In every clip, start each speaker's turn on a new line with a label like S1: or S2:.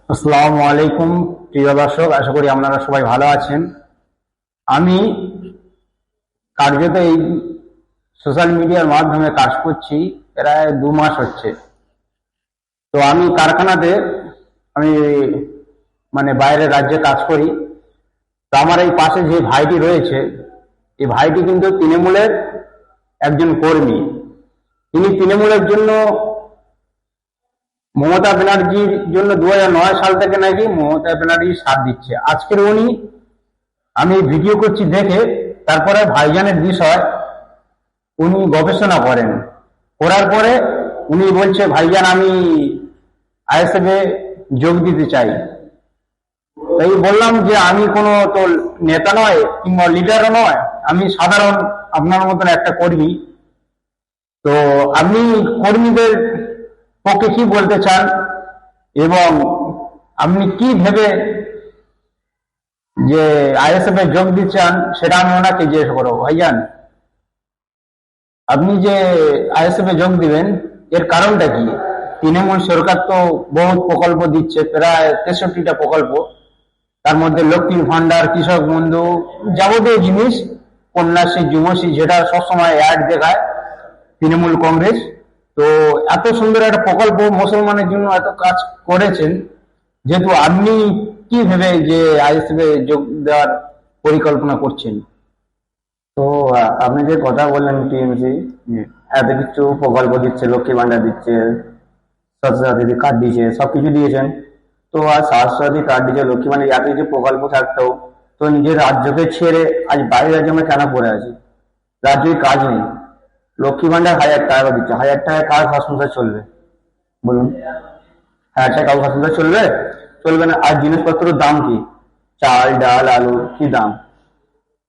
S1: আসসালামু আলাইকুম প্রিয় দর্শক, আশা করি আপনারা সবাই ভালো আছেন। আমি কার্যত এই সোশ্যাল মিডিয়ার মাধ্যমে কাজ করছি প্রায় 2 মাস হচ্ছে। তো আমি কারখানাতে আমি বাইরের রাজ্যে কাজ করি। তো আমার এই পাশে যে ভাইটি রয়েছে, এই ভাইটি কিন্তু তৃণমূলের একজন কর্মী। তিনি তৃণমূলের জন্য মমতা ব্যানার্জির জন্য 2009 সাল থেকে নাকি মমতা ব্যানার্জি সাথ দিচ্ছে। আজকের আমি ভিডিও করছি দেখে তারপরে ভাইজানের বিষয় উনি গবেষণা করার পরে উনি বলছে, ভাইজান আমি আইএসএফ এ যোগ দিতে চাই। তাই বললাম যে আমি কোনো তো নেতা নয় কিংবা লিডারও নয়, আমি সাধারণ আপনার মতন একটা কর্মী। তো আপনি কর্মীদের পক্ষে কি বলতে চান এবং আপনি কি ভেবে যে আইএসএফ এ যোগ দিতে চান সেটা আমি ওনাকে জিজ্ঞেস করবো। ভাইজান, আপনি যে আইএসএফ এ যোগ দিবেন এর কারণটা কি? তৃণমূল সরকার তো বহুত প্রকল্প দিচ্ছে, প্রায় 63টা প্রকল্প। তার মধ্যে লক্ষ্মীর ভান্ডার, কৃষক বন্ধু, যাবতীয় জিনিস, কন্যাশ্রী, যুবশ্রী, যেটা সবসময় অ্যাড দেখায় তৃণমূল কংগ্রেস। তো এত সুন্দর একটা প্রকল্প মুসলমানের জন্য এত কাজ করেছেন, যেহেতু আপনি কি ভেবে যে আইএসএফ এ যোগ দেওয়ার পরিকল্পনা করছেন?
S2: তো আপনি যে কথা বললেন টিএমসি এত কিছু প্রকল্প দিচ্ছে, লক্ষ্মী ভান্ডার দিচ্ছে, স্বাস্থ্যসাথী কার্ড দিয়েছে, সবকিছু দিয়েছেন। তো আর স্বাস্থ্যসাথী কার্ড দিচ্ছে, লক্ষ্মী ভান্ডার, এত কিছু প্রকল্প থাকতেও তো নিজের রাজ্যকে ছেড়ে আজ বাইরের রাজ্যে আমরা কেন পড়ে আছি? রাজ্যে কাজ নেই, লক্ষ্মী ভান্ডার 1000 টাকা দিচ্ছে, 1000 টাকায় কার ঘর সংসার চলবে বলুন? 1000 টাকা কারো ঘর সংসার চলবে? চলবে না। আর জিনিসপত্রের দাম কি, চাল ডাল আলু কি দাম।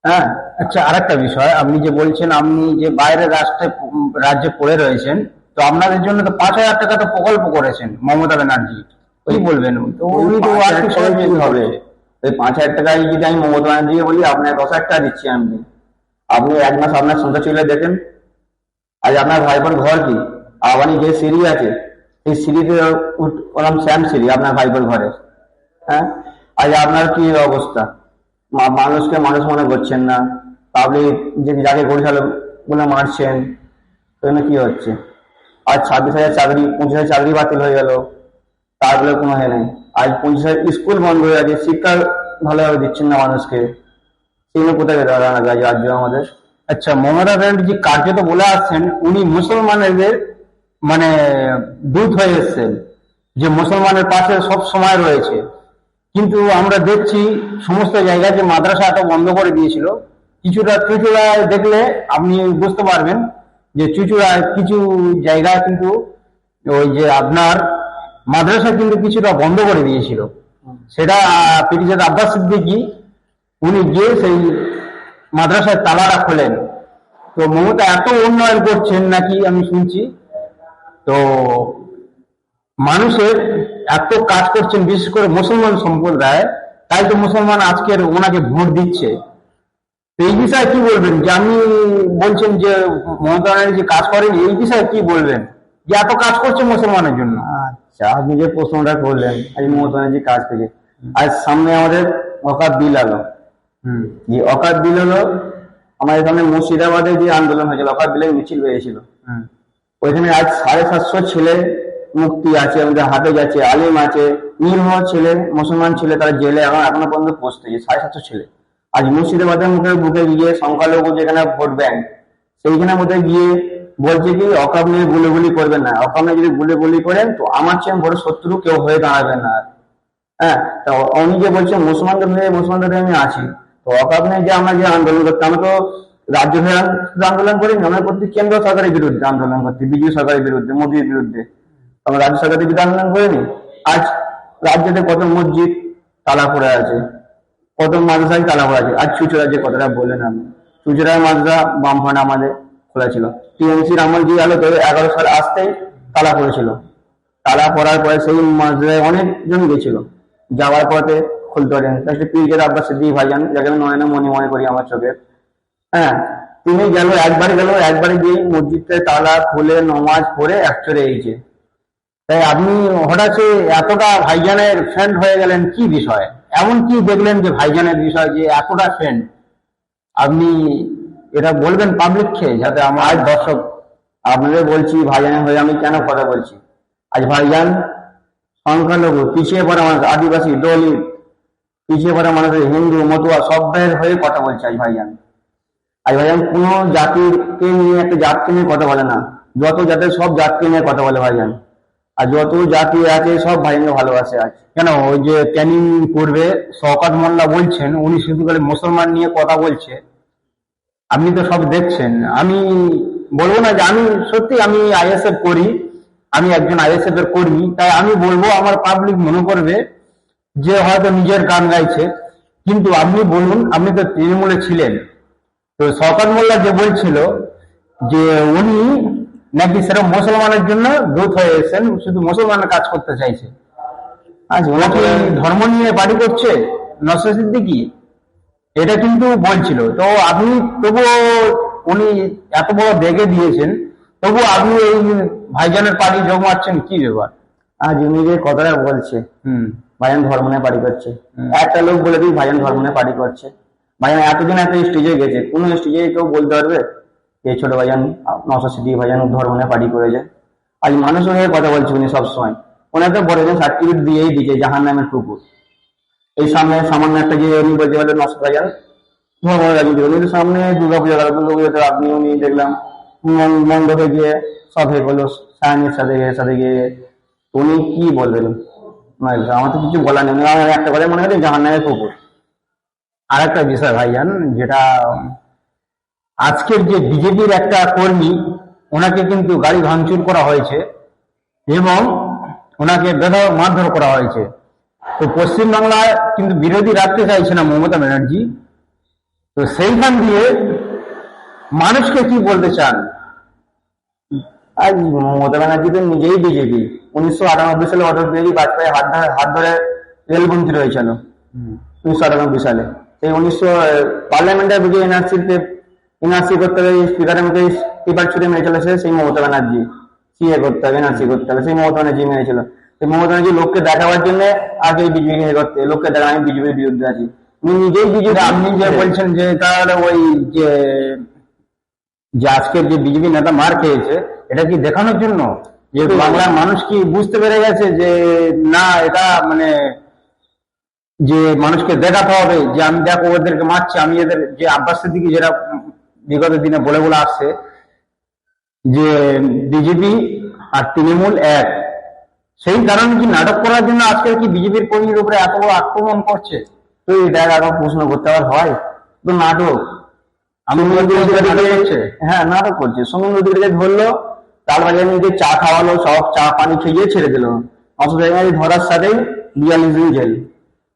S2: হ্যাঁ,
S1: আচ্ছা, আরেকটা বিষয়, আপনি যে বলছেন আপনি যে বাইরের রাজ্যে পড়ে রয়েছেন, তো আপনাদের জন্য তো 5000 টাকা তো প্রকল্প করেছেন মমতা ব্যানার্জি, কি বলবেন? তো উনি তো আর্থিক সহযোগিতা হবে।
S2: ওই 5000 টাকায় যদি আমি মমতা ব্যানার্জিকে বলি আপনার 10,000 টাকা দিচ্ছি আমি, আপনি 1 মাস আপনার সংসার চলে দেখেন। আজ আপনার ভাইপোর ঘর কি, আপনি যে সিঁড়ি আছে এই সিঁড়িতে ওরকম শ্যাম সিঁড়ি আপনার ভাইপোর ঘরে। হ্যাঁ, আজ আপনার কি অবস্থা? মানুষকে মানুষ মনে করছেন না, পাবলিক যে যাকে গরিব বলে মারছেন। কি হচ্ছে? আজ 26,000 চাকরি, 25,000 চাকরি বাতিল হয়ে গেল, তারপরে কোনো নেই। আজ 25,000 স্কুল বন্ধ হয়ে গেছে, শিক্ষা ভালোভাবে দিচ্ছেন না মানুষকে। সেগুলো কোথায় দাঁড়ানো রাজ্য আমাদের?
S1: আচ্ছা, মমতা ব্যানার্জি কার্যত বলে আসছেন উনি মুসলমানদের মানে দূত হয়ে এসছেন, যে মুসলমানের পাশে সব সময় রয়েছে। কিন্তু আমরা দেখছি সমস্ত জায়গায় যে মাদ্রাসা এত বন্ধ করে দিয়েছিল, চুচুড়ায় দেখলে আপনি বুঝতে পারবেন যে চুচুড়ায় কিছু জায়গায় কিন্তু ওই যে আপনার মাদ্রাসা কিন্তু কিছুটা বন্ধ করে দিয়েছিল। সেটা পিটিজেদ আব্বাস সিদ্দিকী উনি গিয়ে সেই মাদ্রাসায় তালাটা খোলেন। তো মমতা এত উন্নয়ন করছেন নাকি আমি শুনছি। তো মানুষের এত কাজ করছেন, বিশেষ করে মুসলমান সম্প্রদায়, তাই তো মুসলমান আজকের ওনাকে ভোট দিচ্ছে। তো এই বিষয়ে কি বলবেন? যে আপনি বলছেন যে মমতা ব্যানার্জি কাজ করেন, এই বিষয়ে কি বলবেন যে এত কাজ করছে মুসলমানের জন্য?
S2: আচ্ছা, আপনি যে প্রশ্নটা করলেন, আজ মমতা ব্যানার্জি কাজ পেয়েছে। আজ সামনে আমাদের অকাত বিল এলো। যে অকাত বিল হলো, আমাদের এখানে মুর্শিদাবাদে যে আন্দোলন হয়েছিল, অকাত বিলের মিছিল হয়েছিল, ওইখানে আজ 750 ছেলে মুক্তি আছে, আমাদের হাতে যাচ্ছে, আলিম আছে, নির্ভর ছেলে, মুসলমান ছেলে, তারা জেলে এখনো পর্যন্ত পৌঁছতেছে। 750 ছেলে আজ মুর্শিদাবাদের বুকে গিয়ে সংখ্যালঘু যেখানে ভোট ব্যাংক, সেইখানের মধ্যে গিয়ে বলছে কি অকাপ নিয়ে গুলি করবেন না, অকাপ নিয়ে যদি গুলি করেন তো আমার চেয়ে বড় শত্রু কেউ হয়ে দাঁড়াবেন না। হ্যাঁ, তো উনি যে বলছে মুসলমানদের আমি আছি, তো অকাপ নিয়ে যে আমরা যে আন্দোলন করতে, আমরা তো রাজ্য আন্দোলন করিনি, আমরা করতে কেন্দ্র সরকারের বিরুদ্ধে আন্দোলন করতে, বিজেপি সরকারের বিরুদ্ধে, মোদীর বিরুদ্ধে। আমরা রাজ্য সরকারের বিরুদ্ধে আন্দোলন করিনি। আজ রাজ্যতে কত মসজিদ তালা পড়ে আছে, কত মাদ্রাসায় তালা পড়ে আছে। আজ চুচুড়া যে কথাটা বললেন আপনি, চুচুড়ার মাদ্রাসা বামফ্রন্ট আমাদের খোলা ছিল, টিএমসির আমল যে আলো 11 সাল আসতেই তালা পড়েছিল। তালা পড়ার পরে সেই মাদ্রাসায় অনেকজন গেছিল, যাওয়ার পথে খুলতে পারেন। পিরিজের আব্বাস সিদ্দিকী ভাইজান, যাকে আমি নয়না মনে করি আমার চোখের, হ্যাঁ, তিনি একবারে গিয়ে মসজিদে তালা খুলে নমাজ পড়ে একচরে এইছে।
S1: তাই আপনি হঠাৎ এতটা ভাইজানের ফ্রেন্ড হয়ে গেলেন, কি বিষয়? এমন কি দেখলেন যে ভাইজানের বিষয় যে এতটা ফ্রেন্ড? আপনি এটা বলবেন পাবলিককে, যাতে আমার দর্শক।
S2: আপনাদের বলছি ভাইজানের হয়ে আমি কেন কথা বলছি। আজ ভাইজান সংখ্যালঘু, পিছিয়ে পড়া মানুষ, আদিবাসী, দলিত, পিছিয়ে পড়া মানুষের, হিন্দু, মতুয়া সবের হয়ে কথা বলছে আজ ভাইজান। আজ ভাইজান কোনো জাতিকে নিয়ে, একটা জাতকে নিয়ে কথা বলে না, যত জাতের সব জাতকে নিয়ে কথা বলে ভাইজান। আর যত জাতি আছে সব ভাইজানকে ভালোবাসে আজ।
S1: কেন ওই যে ক্যানিং পূর্বে শওকত মোল্লা বলছেন উনি শুধু করে মুসলমান নিয়ে কথা বলছে, আপনি তো সব দেখছেন। আমি বলবো না যে আমি সত্যি আমি আইএসএফ করি, আমি একজন আইএসএফ এর কর্মী, তাই আমি বলবো আমার পাবলিক মনে করবে যে হয়তো নিজের গান গাইছে। কিন্তু আপনি বলুন, আপনি তো তৃণমূলে ছিলেন, তো শওকত মোল্লা যে বলছিল যে উনি নাকি সেরকম মুসলমানের জন্য দূত হয়ে এসেছেন, শুধু মুসলমানের কাজ করতে চাইছে। আজ ওনাকে ধর্ম নিয়ে বাড়ি করছে নওশাদ সিদ্দিকী, এটা কিন্তু বলছিল। তো আপনি তবুও, উনি এত বড় দেখে দিয়েছেন, তবু আপনি এই ভাইজানের পার্টি যোগ মারছেন, কি ব্যাপার?
S2: আজ উনি যে কথাটা বলছে, ভাইজান ধর্ম নিয়ে পার্টি করছে, একটা লোক বলে দিই ভাইজান ধর্ম নিয়ে পার্টি করছে। ভাইজান এতদিন এত স্টেজে গেছে, কোন স্টেজে কেউ বলতে পারবে এই ছোট ভাইজান নওশাদ সিদ্দিকী ভাইজান ধর্ম নিয়ে পার্টি করেছে? আজ মানুষের হয়ে কথা বলছে উনি সবসময়। ওনাকে বড়জন সার্টিফিকেট দিয়েই দিচ্ছে জাহান নামের কুকুর। এই সামনে সামান্য একটা যে উনি বলতে পারলেন নওশাদ ভাইজান ধর্ম রাজনীতি, উনি তো সামনে দুর্গাপূজা গেল, দুর্গাপূজাতে আপনি উনি দেখলাম মণ্ডপে গিয়ে সব হয়ে গেলো, সায়নের সাথে গিয়ে উনি কি বলবেন? আমার তো কিছু বলার নেই, আমার একটা কথা মনে হয় জাহান নামের কুকুর।
S1: আর একটা বিষয় ভাইজান, যেটা আজকের যে বিজেপির একটা কর্মী, ওনাকে কিন্তু গাড়ি ভাঙচুর করা হয়েছে এবং ওনাকে বেধড়ক মারধর করা হয়েছে। তো পশ্চিমবাংলায় কিন্তু বিরোধী রাখতে চাইছে না মমতা ব্যানার্জি, তো সেইখান দিয়ে মানুষকে কি বলতে চান?
S2: আজ মমতা ব্যানার্জি তো নিজেই বিজেপি। 1998 সালে অটল বিহারী বাজপেয়ী হাত ধরে রেলমন্ত্রী হয়েছিল 1998 সালে। সেই পার্লামেন্টের বুঝে এনআরসি করতে হবে, স্পিকারের মধ্যে পেপার ছুটে মেরেছিল সেই মমতা ব্যানার্জি। সিএ করতে হবে, এনআরসি করতে হবে, সেই মমতা ব্যানার্জি মেরেছিল। সেই মমতা ব্যানার্জি লোককে দেখাবার জন্য আগে বিজেপি করতে, লোককে দেখা আমি বিজেপির বিরুদ্ধে আছি। নিজেই বিজেপি।
S1: আপনি যে বলছেন যে তাহলে ওই যে যে আজকের যে বিজেপি নেতা মার খেয়েছে, এটা কি দেখানোর জন্য যে বাংলার মানুষ কি বুঝতে পেরে গেছে যে না, এটা মানে যে মানুষকে দেখাতে হবে যে আমি দেখো ওদেরকে মারছি, আমি এদের যে আব্বাস সিদ্দিকী যেটা বিগত দিনে বলে বলে আসছে যে বিজেপি আর তৃণমূল এক, সেই কারণে কি নাটক করার জন্য আজকের কি বিজেপির কর্মীর উপরে এত বড় আক্রমণ করছে?
S2: তো এটা আরো প্রশ্ন করতে আবার হয়? তো নাটক। হ্যাঁ নাটক করছে। সমুদ্র অধিকারীকে ধরলো, তার বাজারে নিজে চা খাওয়ালো, সব চা পানি খেয়ে ছেড়ে দিল। ধরার সাথেই 42 দিন জেল।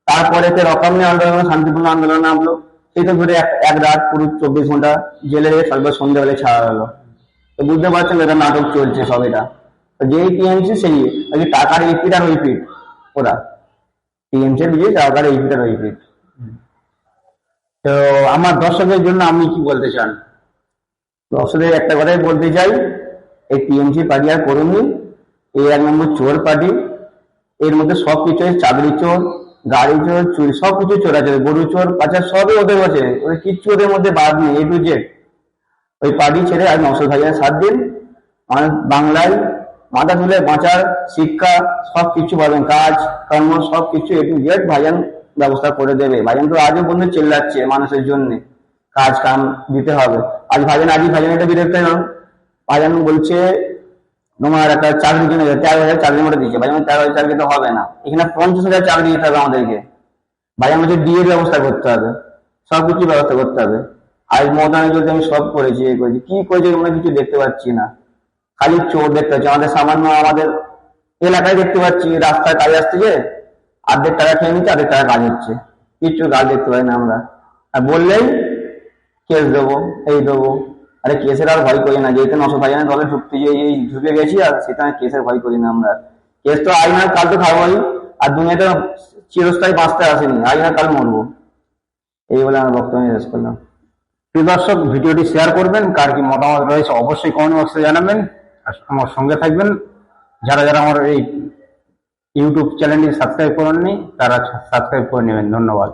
S2: তারপরে রকম নিয়ে আন্দোলন, শান্তিপূর্ণ আন্দোলন নামলো, সেই তো ধরে এক রাত পুরো 24 ঘন্টা জেলে রেখে সর্ব সন্ধ্যেবেলায় ছাড়া হলো। তো বুঝতে পারছেন এটা নাটক চলছে সব। এটা যেই টিএমসি সেই টাকার রিপিট আর রিপিট, ওরা টিএমসি দিয়ে টাকার রিপিট আর রিপিট।
S1: তো আমার দর্শকের জন্য আপনি কি বলতে চান?
S2: দর্শকদের একটা কথাই বলতে চাই, এই টিএমসি পার্টি আর করুননি, এই 1 নম্বর চোর পার্টি। এর মধ্যে সবকিছু, চাকরি চোর, গাড়ি চোর, চুরি, সবকিছু চোর আছে, গরু চোর, পাচার সবই ওদের আছে, ওদের কিচ্ছু ওদের মধ্যে বাদ নেই, A to Z। ওই পার্টি ছেড়ে আর নওশাদ ভাইজানের সাথ দিন, আমার বাংলায় মাথা তুলে বাঁচার, শিক্ষা সবকিছু পাবেন, কাজ কর্ম সবকিছু A to Z ভাইজান ব্যবস্থা করে দেবে। ভাইজান তো আজও বন্ধু চেল্লাচ্ছে মানুষের জন্য, কাজ কাম দিতে হবে। আজ ভাইজান একটা বিরক্ত হন, ভাইজান বলছে তোমার একটা চাকরির জন্য 13,000 চাকরি মতো দিচ্ছে। ভাইজান 13,000 চাকরি তো হবে না, এখানে 50,000 চাকরি দিতে হবে আমাদেরকে। ভাইজান বলছে ডিএর ব্যবস্থা করতে হবে, সবকিছু ব্যবস্থা করতে হবে। আজ মমতা ব্যানার্জি আমি সব করেছি, এই করেছি, কি করেছি আমরা কিছু দেখতে পাচ্ছি না, খালি চোর দেখতে পাচ্ছি। আমাদের সামান্য আমাদের এলাকায় দেখতে পাচ্ছি, রাস্তায় কাজ আসতেছে, অর্ধেক টাকা খেয়ে নিচ্ছে, অর্ধেক টাকা কাজ হচ্ছে, কিচ্ছু কাজ দেখতে পাই না আমরা। আর বললেই কেস দেবো, এই দেবো। আরে কেসের আর ভয় করি না, যেহেতু নওশাদ ভাইজানের দলে ঢুকে গেছি, আর সেটা কেসের ভয় করি না আমরা। কেস তো আজ না কাল তো খাবোই, আর দুনিয়াতে চিরস্থায়ী বাঁচতে আসেনি, আজ না কাল মরবো। এই বলে আমার বক্তব্য শেষ করলাম।
S1: প্রিয় দর্শক, ভিডিওটি শেয়ার করবেন, কার কি মতামত রয়েছে অবশ্যই কমেন্ট বক্সে জানাবেন, আর আমার সঙ্গে থাকবেন। যারা যারা আমার এই ইউটিউব চ্যানেলটি সাবস্ক্রাইব করেননি তারা সাবস্ক্রাইব করে নেবেন। ধন্যবাদ।